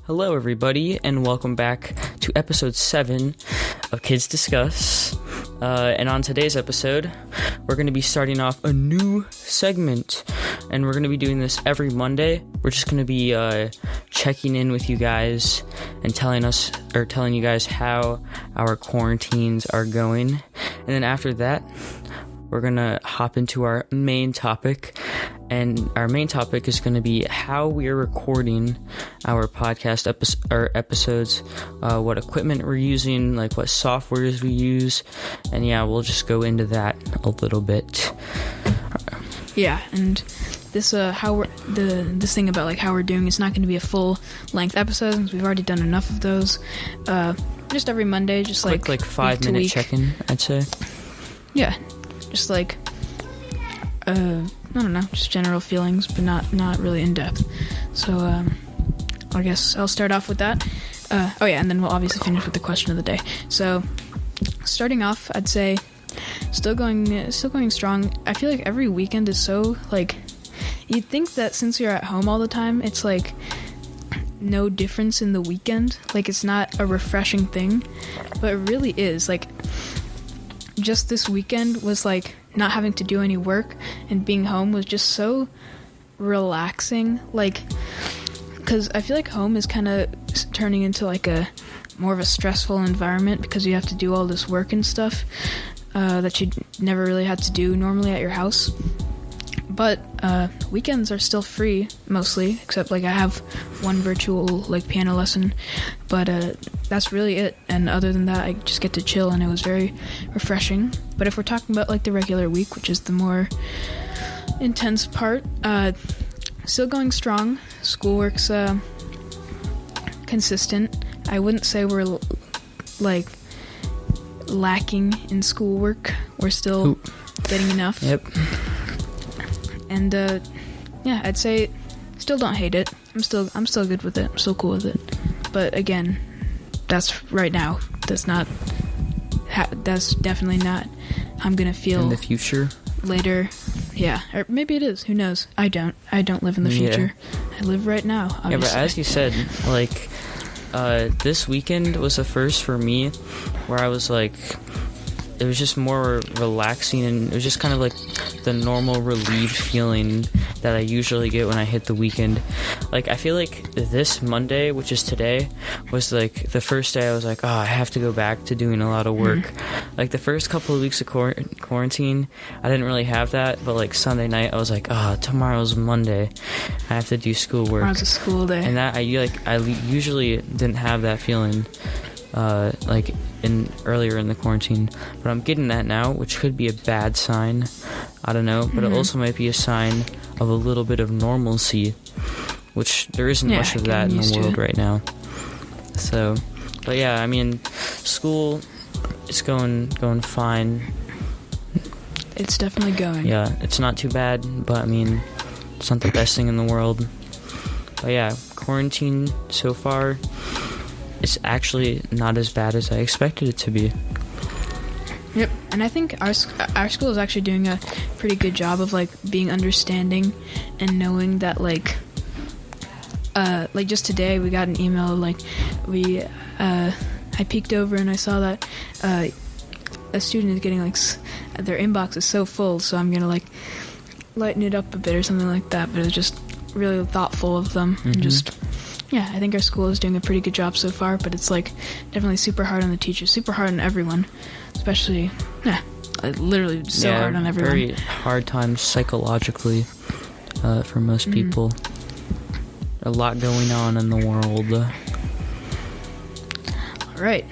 Hello, everybody, and welcome back to episode 7 of Kids Discuss. And on today's episode, we're going to be starting off a new segment, and we're going to be doing this every Monday. We're just going to be checking in with you guys and telling you guys how our quarantines are going. And then after that, we're going to hop into our main topic. And our main topic is going to be how we are recording our podcast episodes, what equipment we're using, like what softwares we use, and yeah, we'll just go into that a little bit. Yeah, and this this thing about like how we're doing, it's not going to be a full length episode since we've already done enough of those. Just every Monday, just Quick, like 5-minute check-in, I'd say. Yeah, just like I don't know, just general feelings, but not really in depth. So I guess I'll start off with that. And then we'll obviously finish with the question of the day. So starting off, I'd say still going strong. I feel like every weekend is so like, you'd think that since you're at home all the time, it's like no difference in the weekend. Like it's not a refreshing thing, but it really is. Like just this weekend was like not having to do any work and being home was just so relaxing, like, because I feel like home is kind of turning into like a more of a stressful environment because you have to do all this work and stuff that you never really had to do normally at your house. But weekends are still free mostly, except like I have one virtual like piano lesson, but that's really it. And other than that, I just get to chill, and it was very refreshing. But if we're talking about like the regular week, which is the more intense part, still going strong. Schoolwork's consistent. I wouldn't say we're like lacking in schoolwork. We're still getting enough. Yep. And I'd say still don't hate it. I'm still good with it. I'm still cool with it. But again, that's right now. That's definitely not how I'm gonna feel in the future later. Yeah, or maybe it is. Who knows? I don't live in the future. I live right now, obviously. Yeah, but as you said, like this weekend was the first for me where I was like, it was just more relaxing, and it was just kind of like the normal relieved feeling that I usually get when I hit the weekend. Like, I feel like this Monday, which is today, was like the first day I was like, oh, I have to go back to doing a lot of work. Like, the first couple of weeks of quarantine, I didn't really have that, but like Sunday night, I was like, oh, tomorrow's Monday. I have to do schoolwork. Tomorrow's a school day. And that, I usually didn't have that feeling like earlier in the quarantine, but I'm getting that now, which could be a bad sign. I don't know, but it also might be a sign of a little bit of normalcy, which there isn't much of that in the world right now. So, but yeah, I mean, school is going fine. It's definitely going. Yeah, it's not too bad, but I mean, it's not the best thing in the world. But yeah, quarantine so far, it's actually not as bad as I expected it to be. Yep, and I think our school is actually doing a pretty good job of like being understanding and knowing that like just today we got an email like I peeked over and I saw that a student is getting like their inbox is so full, so I'm gonna like lighten it up a bit or something like that. But it was just really thoughtful of them and just. Yeah, I think our school is doing a pretty good job so far, but it's like definitely super hard on the teachers, super hard on everyone, especially, literally so hard on everyone. Very hard time psychologically for most people. A lot going on in the world. All right,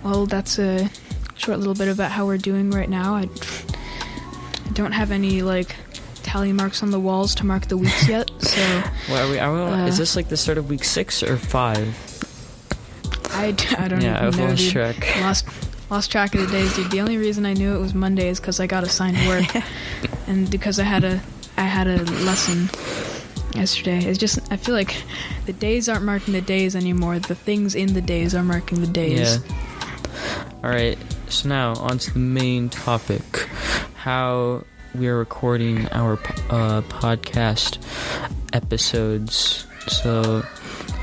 well, that's a short little bit about how we're doing right now. I don't have any like tally marks on the walls to mark the weeks yet, so well, is this like the start of week 6 or 5? I don't even know, I've lost dude. track. Lost track of the days, dude. The only reason I knew it was Monday is because I got assigned work and because I had a lesson yesterday. It's just, I feel like the days aren't marking the days anymore. The things in the days are marking the days. Yeah. Alright, so now on to the main topic. How we are recording our podcast episodes. So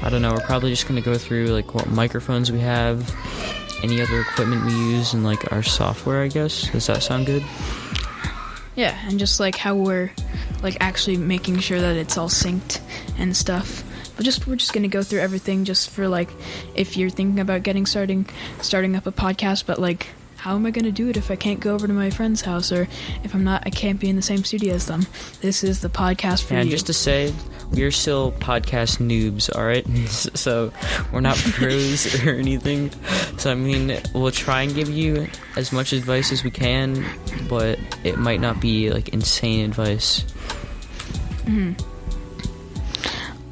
I don't know, we're probably just going to go through like what microphones we have, any other equipment we use, and like our software, I guess. Does that sound good? Yeah, and just like how we're like actually making sure that it's all synced and stuff. But we're just gonna go through everything just for like if you're thinking about starting up a podcast, but like how am I gonna do it if I can't go over to my friend's house, or if I can't be in the same studio as them? This is the podcast for you. And just to say, we're still podcast noobs, alright? So we're not pros or anything. So I mean, we'll try and give you as much advice as we can, but it might not be like insane advice.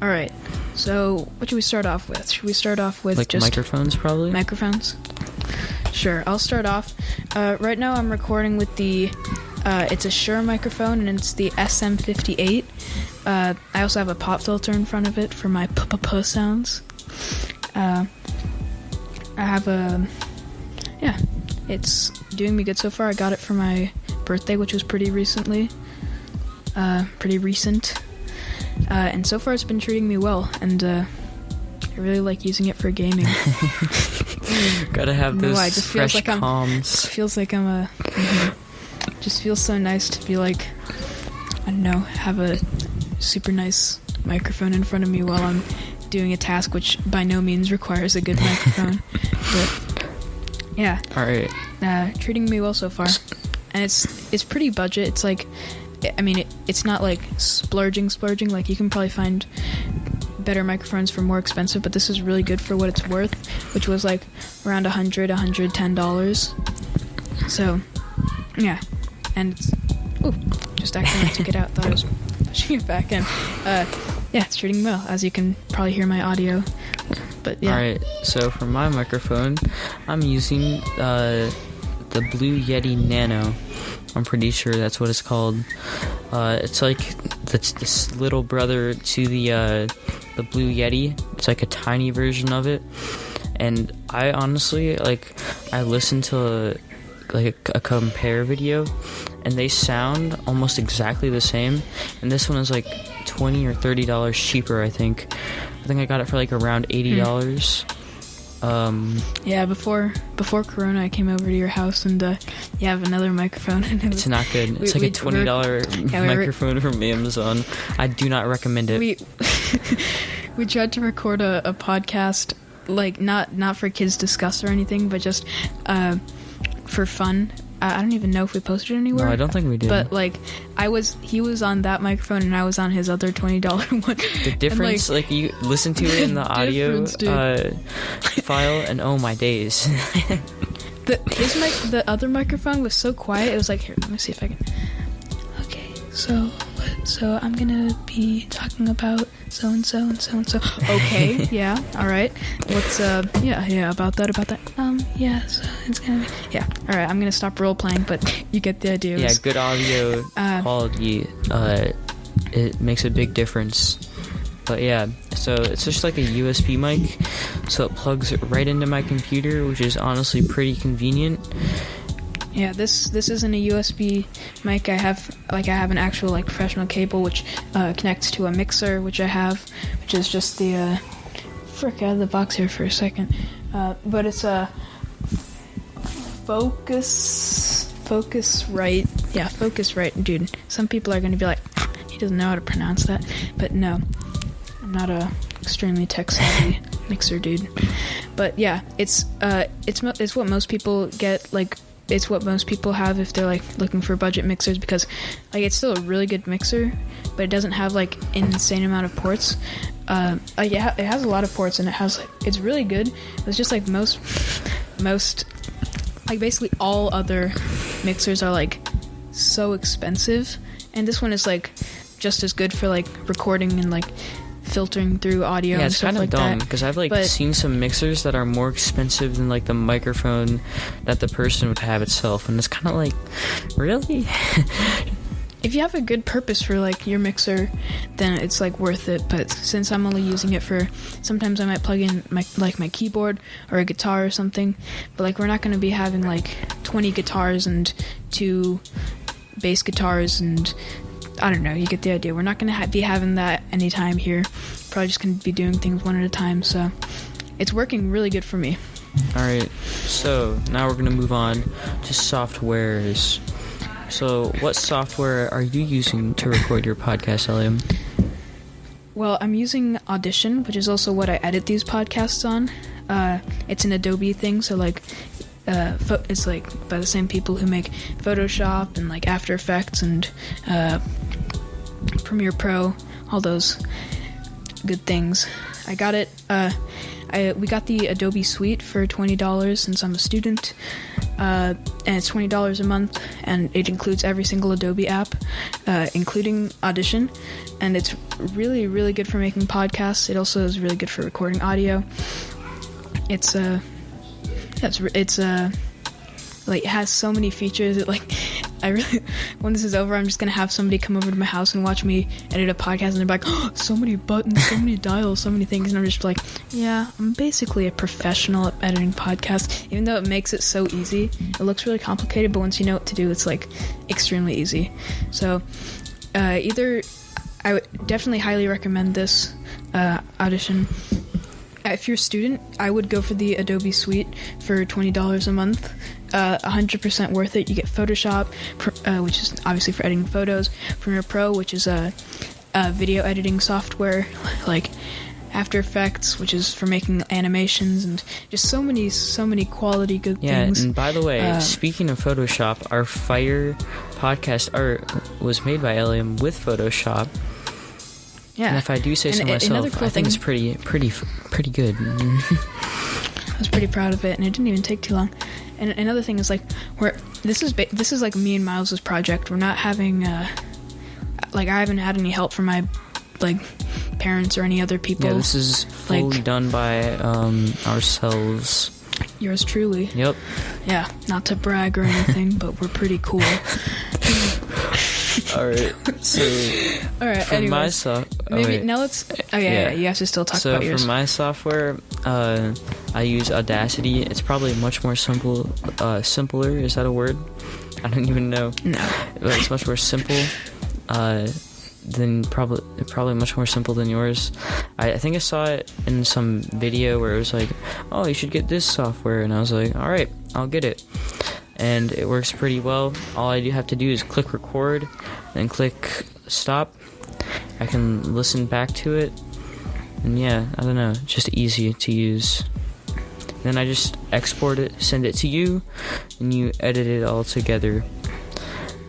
Alright, so what should we start off with? Should we start off with like just microphones, probably? Microphones? Sure, I'll start off. Right now I'm recording with the it's a Shure microphone, and it's the SM58. I also have a pop filter in front of it for my p sounds. I have it's doing me good so far. I got it for my birthday, which was pretty recent. And so far it's been treating me well, and I really like using it for gaming. Gotta have those fresh comms. It feels like I'm just feels so nice to be like, I don't know, have a super nice microphone in front of me while I'm doing a task, which by no means requires a good microphone. But yeah, alright. Treating me well so far, and it's pretty budget. It's like, I mean, it's not like splurging. Like you can probably find better microphones for more expensive, but this is really good for what it's worth, which was like around $110. So yeah, and it's, just accidentally took it out. Thought I was pushing it back in. Yeah, it's treating me well, as you can probably hear my audio. But yeah. Alright, so for my microphone, I'm using the Blue Yeti Nano. I'm pretty sure that's what it's called. It's like this little brother to the Blue Yeti. It's like a tiny version of it. And I honestly, like, I listened to a compare video, and they sound almost exactly the same. And this one is like $20 or $30 cheaper, I think. I think I got it for like around $80. Yeah, before Corona, I came over to your house, and you have another microphone. And it's not good. It's like a $20 microphone from Amazon. I do not recommend it. We tried to record a podcast, like not for Kids Discuss or anything, but just for fun. I don't even know if we posted it anywhere. No, I don't think we did. But like, he was on that microphone and I was on his other $20 one. The difference, and, like you listen to it in the audio file, and oh my days. The other microphone was so quiet. It was like, here, let me see if I can. Okay, so I'm gonna be talking about so and so and so and so. Okay, yeah, all right. What's yeah about that. Yeah, so it's gonna be all right. I'm gonna stop role playing, but you get the idea. Yeah, good audio quality. It makes a big difference. But yeah, so it's just like a USB mic, so it plugs right into my computer, which is honestly pretty convenient. Yeah, this isn't a USB mic. I have an actual like professional cable which connects to a mixer, which is just the frick out of the box here for a second. But it's a Focusrite. Yeah, Focusrite, dude. Some people are gonna be like, he doesn't know how to pronounce that, but no, I'm not a extremely tech savvy mixer dude. But yeah, it's what most people get, like. It's what most people have if they're like looking for budget mixers, because like it's still a really good mixer, but it doesn't have like an insane amount of ports. It has a lot of ports, and it's really good. It's just like most like basically all other mixers are like so expensive, and this one is like just as good for like recording and like filtering through audio. Yeah, and stuff like that. It's kind of dumb because I've seen some mixers that are more expensive than like the microphone that the person would have itself, and it's kind of like, really? If you have a good purpose for like your mixer, then it's like worth it. But since I'm only using it for, sometimes I might plug in my keyboard or a guitar or something, but like we're not going to be having like 20 guitars and 2 bass guitars and I don't know, you get the idea. We're not going to be having that anytime here. Probably just going to be doing things one at a time, so it's working really good for me. Alright, so now we're going to move on to softwares. So what software are you using to record your podcast, Eliam? Well, I'm using Audition, which is also what I edit these podcasts on. It's an Adobe thing, so like it's like by the same people who make Photoshop and like After Effects and Premiere Pro, all those good things. I got it. We got the Adobe Suite for $20 since I'm a student, and it's $20 a month, and it includes every single Adobe app, including Audition, and it's really, really good for making podcasts. It also is really good for recording audio. It's like it has so many features that like I really, when this is over, I'm just gonna have somebody come over to my house and watch me edit a podcast, and they're like, oh, so many buttons, so many dials, so many things, and I'm just like, yeah, I'm basically a professional at editing podcasts. Even though it makes it so easy, it looks really complicated, but once you know what to do, it's like extremely easy. So either I would definitely highly recommend this Audition. If you're a student, I would go for the Adobe Suite for $20 a month. 100% worth it. You get Photoshop, which is obviously for editing photos, Premiere Pro, which is a video editing software, like After Effects, which is for making animations, and just so many quality good things. Yeah, and by the way, speaking of Photoshop, our Fire podcast art was med by Eliam with Photoshop. Yeah, and if I do say so myself, cool I think it's pretty good. I was pretty proud of it, and it didn't even take too long. And another thing is like, this is like me and Miles' project. We're not having like I haven't had any help from my like parents or any other people. Yeah, this is fully done by ourselves. Yours truly. Yep. Yeah, not to brag or anything, but we're pretty cool. Alright, so for my now let's you have to still talk about yours. So for my software, I use Audacity. It's probably much more simpler, is that a word? I don't even know. No. But it's much more simple, than probably much more simple than yours. I think I saw it in some video where it was like, oh, you should get this software, and I was like, alright, I'll get it. And it works pretty well. All I do have to do is click record, then click stop. I can listen back to it, and yeah, I don't know, just easy to use. Then I just export it, send it to you, and you edit it all together.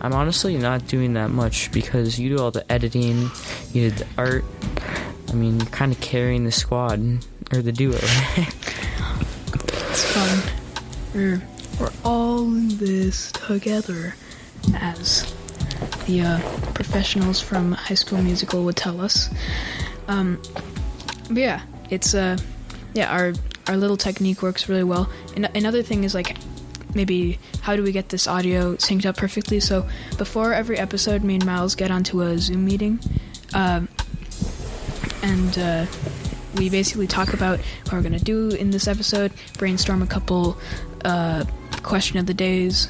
I'm honestly not doing that much because you do all the editing, you did the art. I mean, you're kind of carrying the squad, or the duo. It's fun. We're all in this together, as the professionals from High School Musical would tell us. But yeah, it's our little technique works really well. And another thing is like, maybe how do we get this audio synced up perfectly? So before every episode, me and Miles get onto a Zoom meeting, and we basically talk about what we're gonna do in this episode, brainstorm a couple question of the days,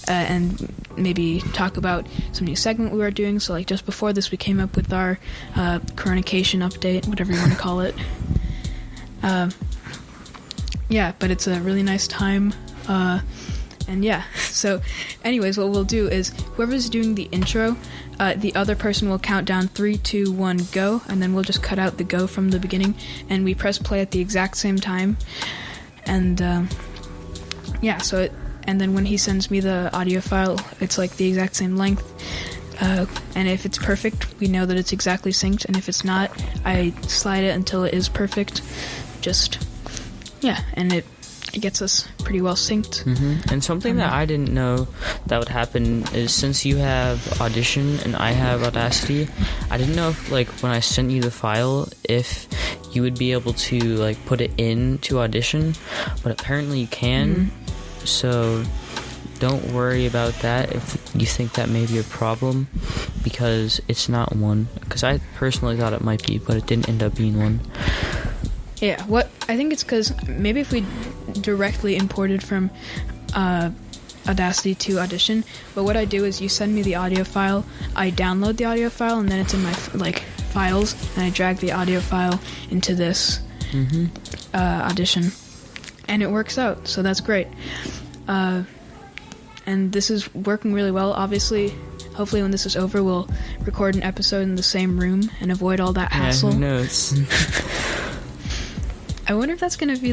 and maybe talk about some new segment we are doing. So like just before this, we came up with our Coronication update, whatever you want to call it. But it's a really nice time. And yeah, so anyways, what we'll do is whoever's doing the intro, the other person will count down 3, 2, 1, go, and then we'll just cut out the go from the beginning, and we press play at the exact same time. And and then when he sends me the audio file, it's like the exact same length. And if it's perfect, we know that it's exactly synced, and if it's not, I slide it until it is perfect. And it gets us pretty well synced. Mm-hmm. And something that I didn't know that would happen is, since you have Audition and I have Audacity, I didn't know if, like, when I sent you the file, if you would be able to, like, put it into Audition, but apparently you can. Mm-hmm. So don't worry about that if you think that may be a problem, because it's not one. Because I personally thought it might be, but it didn't end up being one. Yeah, I think it's because maybe if we directly imported from Audacity to Audition. But what I do is you send me the audio file, I download the audio file, and then it's in my files, and I drag the audio file into this Audition, and it works out. So that's great. And this is working really well. Obviously, hopefully when this is over, we'll record an episode in the same room and avoid all that hassle. Yeah, who knows? I wonder if that's gonna be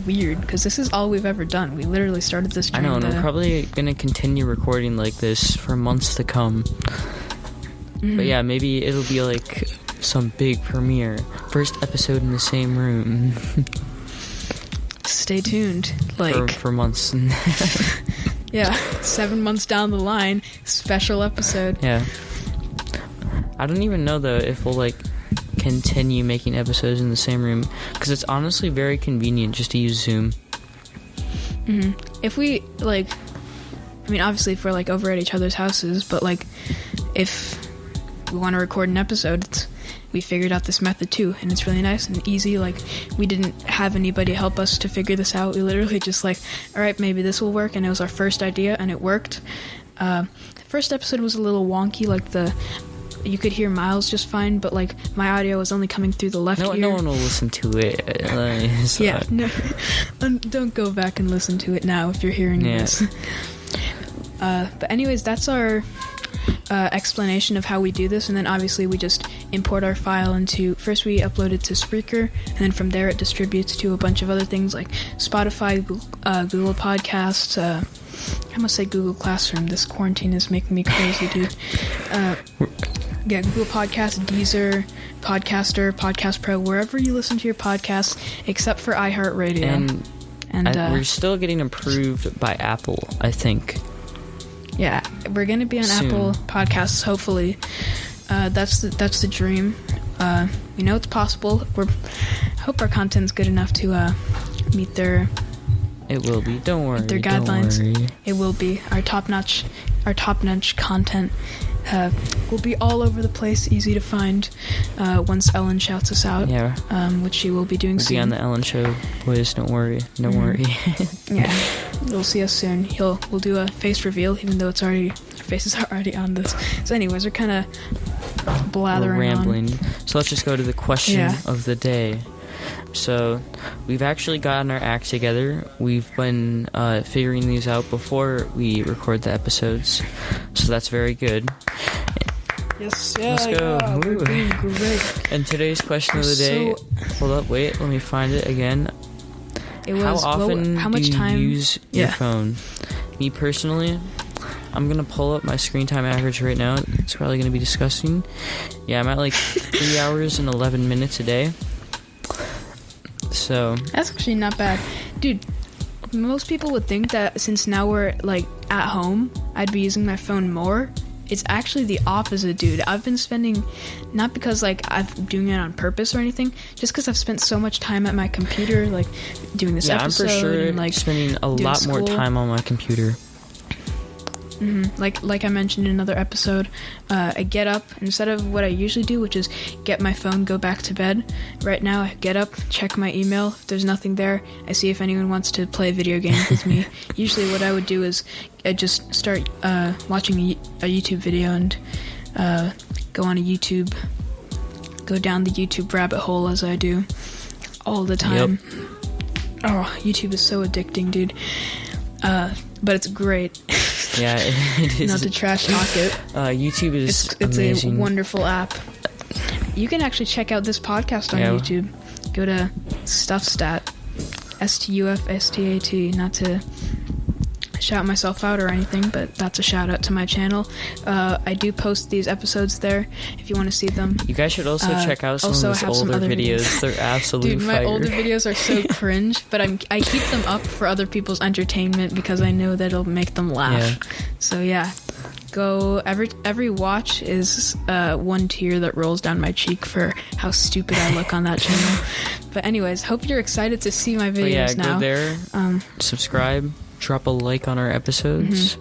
weird, because this is all we've ever done. We literally started this during I know, and we're probably gonna continue recording like this for months to come. But yeah, maybe it'll be some big premiere. First episode in the same room. Stay tuned. For months. Yeah, 7 months down the line, special episode. Yeah. I don't even know, though, if we'll, continue making episodes in the same room, because it's honestly very convenient just to use Zoom. If we, obviously if we're, over at each other's houses, but, if we want to record an episode, we figured out this method too, and it's really nice and easy. We didn't have anybody help us to figure this out. We literally just alright, maybe this will work, and it was our first idea, and it worked. The first episode was a little wonky, you could hear Miles just fine, but my audio was only coming through the left ear. No one will listen to it. Yeah, no, don't go back and listen to it now if you're hearing this. But anyways, that's our explanation of how we do this, and then obviously we just import our file into, first we upload it to Spreaker, and then from there it distributes to a bunch of other things like Spotify, Google Podcasts, I must say Google Classroom. This quarantine is making me crazy, dude. Yeah, Google Podcasts, Deezer, Podcaster, Podcast Pro, wherever you listen to your podcasts, except for iHeartRadio. And we're still getting approved by Apple, I think. Yeah, we're gonna be on soon. Apple Podcasts, hopefully. That's the dream. We know it's possible. I hope our content's good enough to meet their. It will be. Don't worry. Their guidelines. Don't worry. It will be. Our top-notch content will be all over the place, easy to find. Once Ellen shouts us out, which she will be doing soon. We'll be on the Ellen Show, boys. Don't worry. Don't worry. Yeah, you'll see us soon. We'll do a face reveal, even though our faces are already on this. So, anyways, we're kind of blathering, rambling. on. So let's just go to the question of the day. So, we've actually gotten our act together. We've been figuring these out before we record the episodes, so that's very good. Yes, let's go. Yeah, we're doing great. And today's question of the day. Hold up, wait, let me find it again. How often how much do you time? use your phone? Me personally, I'm gonna pull up my screen time average right now. It's probably gonna be disgusting. Yeah, I'm at 3 hours and 11 minutes a day. So that's actually not bad, dude. Most people would think that since now we're at home, I'd be using my phone more. It's actually the opposite, dude. I've been spending, not because I'm doing it on purpose or anything, just because I've spent so much time at my computer, doing this episode. Yeah, I'm for sure and, spending a lot more time on my computer. Like I mentioned in another episode, I get up, instead of what I usually do, which is get my phone, go back to bed. Right now, I get up, check my email. If there's nothing there, I see if anyone wants to play a video game with me. Usually what I would do is I'd just start watching a YouTube video and go on go down the YouTube rabbit hole, as I do all the time. Yep. Oh, YouTube is so addicting, dude. But it's great. Yeah, it is. Not to trash talk it. YouTube is it's amazing. a wonderful app. You can actually check out this podcast on YouTube. Go to Stuffstat, STUFSTAT. Not to shout myself out or anything, but that's a shout out to my channel. I do post these episodes there if you want to see them. You guys should also check out some of those older videos. They're absolutely Dude, my older videos are so cringe, but I keep them up for other people's entertainment because I know that it'll make them laugh. Yeah. So yeah, go every watch is one tear that rolls down my cheek for how stupid I look on that channel. But anyways, hope you're excited to see my videos now. Go there, subscribe. Drop a like on our episodes.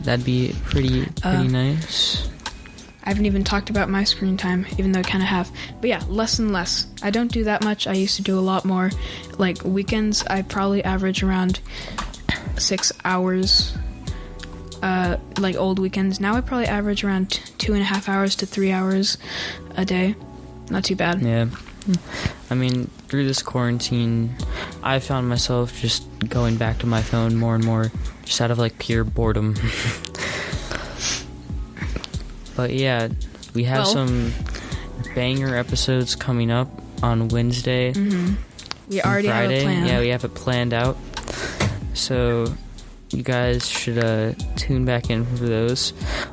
That'd be pretty nice. I haven't even talked about my screen time, even though I kind of have. But yeah, less and less. I don't do that much. I used to do a lot more. Weekends, I probably average around 6 hours, like old weekends. Now I probably average around 2.5 hours to 3 hours a day. Not too bad. Yeah. I mean, through this quarantine, I found myself just going back to my phone more and more, just out of like pure boredom. But yeah, we have some banger episodes coming up on Wednesday. Mm-hmm. We already Friday. have a plan. Yeah, we have it planned out. So you guys should tune back in for those.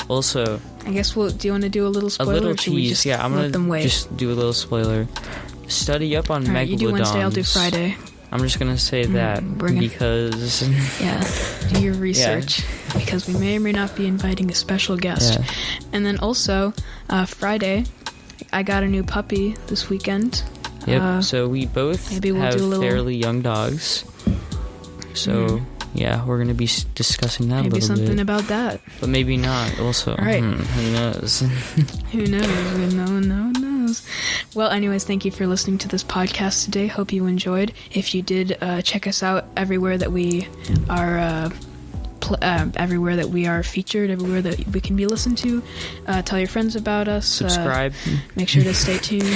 Also, I guess do you want to do a little spoiler? A little or should we tease. just I'm let them gonna wait? just do a little spoiler. Study up on Alright, megalodons. you do Wednesday, I'll do Friday. I'm just gonna say that because do your research, because we may or may not be inviting a special guest. Yeah. And then also Friday, I got a new puppy this weekend. Yep. So we both have fairly young dogs. So yeah, we're gonna be discussing that a little bit. Maybe something about that, but maybe not. Also, right? Who knows? Who knows? No one knows. Well, anyways, thank you for listening to this podcast today. Hope you enjoyed. If you did, check us out everywhere that we are. Everywhere that we are featured, everywhere that we can be listened to. Tell your friends about us. Subscribe. Make sure to stay tuned.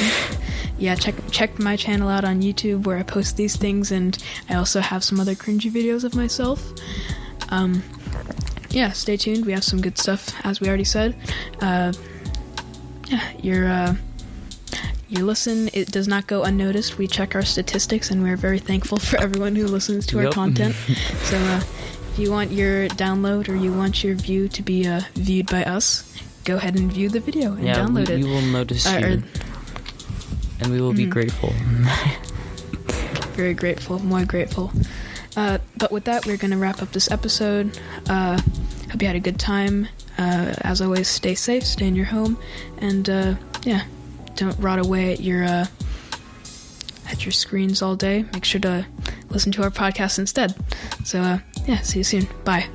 Yeah, check my channel out on YouTube where I post these things, and I also have some other cringy videos of myself. Yeah, stay tuned. We have some good stuff, as we already said. Your listen, it does not go unnoticed. We check our statistics, and we're very thankful for everyone who listens to our content. So if you want your download or you want your view to be viewed by us, go ahead and view the video and download it. We will notice you, and we will be grateful. Very grateful, more grateful. But with that, we're going to wrap up this episode. Hope you had a good time. As always, stay safe, stay in your home, and don't rot away at your screens all day. Make sure to listen to our podcast instead. So see you soon. Bye.